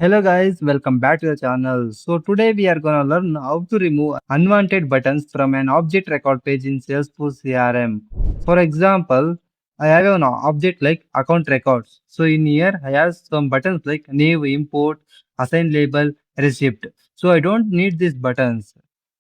Hello guys, welcome back to the channel. So today we are gonna learn how to remove unwanted buttons from an object record page in Salesforce CRM. For example, I have an object like account records. So in here I have some buttons like new, import, assign label, receipt. So I don't need these buttons.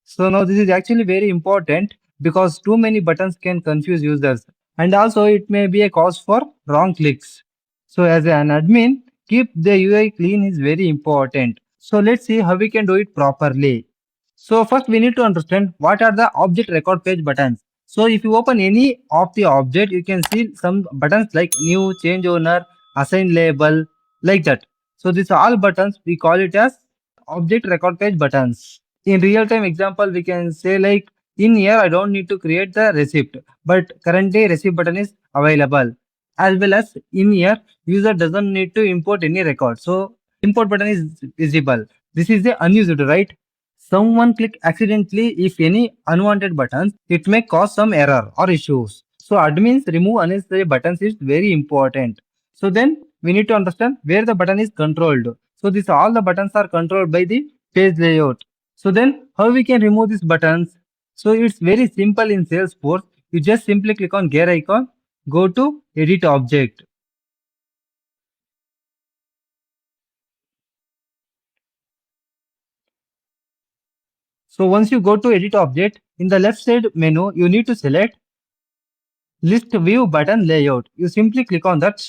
So now this is actually very important because too many buttons can confuse users and also it may be a cause for wrong clicks. So as an admin, keep the UI clean is very important. So let's see how we can do it properly. So first we need to understand what are the object record page buttons. So if you open any of the object, you can see some buttons like new, change owner, assign label, like that. So these all buttons, we call it as object record page buttons. In real time example, we can say like in here, I don't need to create the receipt, but currently receipt button is available. As well as in here, user doesn't need to import any record. So import button is visible. This is the unused, right? Someone click accidentally if any unwanted buttons, it may cause some error or issues. So admins remove unnecessary buttons is very important. So then we need to understand where the button is controlled. So this all the buttons are controlled by the page layout. So then how we can remove these buttons? So it's very simple in Salesforce. You just simply click on gear icon, go to edit object. So once you go to edit object, in the left side menu, you need to select list view button layout. You simply click on that.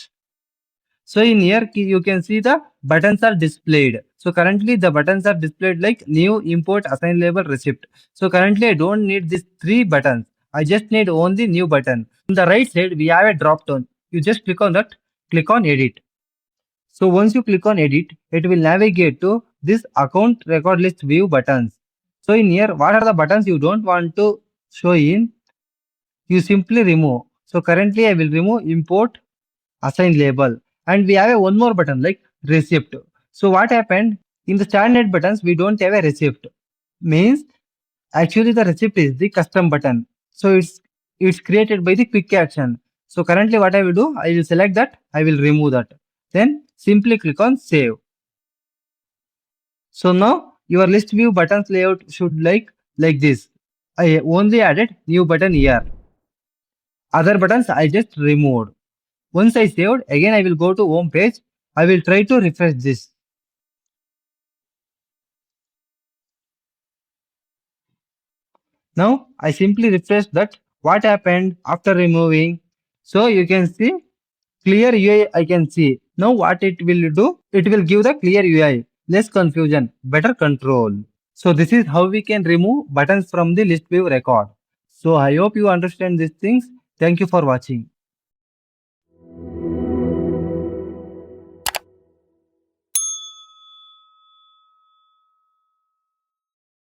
So in here, you can see the buttons are displayed. So currently the buttons are displayed like new, import, assign label, receipt. So currently I don't need these three buttons. I just need only new button. On the right side, we have a drop down. You just click on that, click on edit. So once you click on edit, it will navigate to this account record list view buttons. So in here, what are the buttons you don't want to show in? You simply remove. So currently I will remove import, assign label, and we have a one more button like receipt. So what happened in the standard buttons, we don't have a receipt. Means actually the receipt is the custom button. So it's created by the quick action. So currently what I will do, I will select that, I will remove that. Then simply click on save. So now your list view buttons layout should like this. I only added new button here. Other buttons I just removed. Once I saved, again I will go to home page. I will try to refresh this. Now I simply refresh that what happened after removing. So you can see clear UI I can see. Now what it will do? It will give the clear UI. Less confusion, better control. So this is how we can remove buttons from the list view record. So I hope you understand these things. Thank you for watching.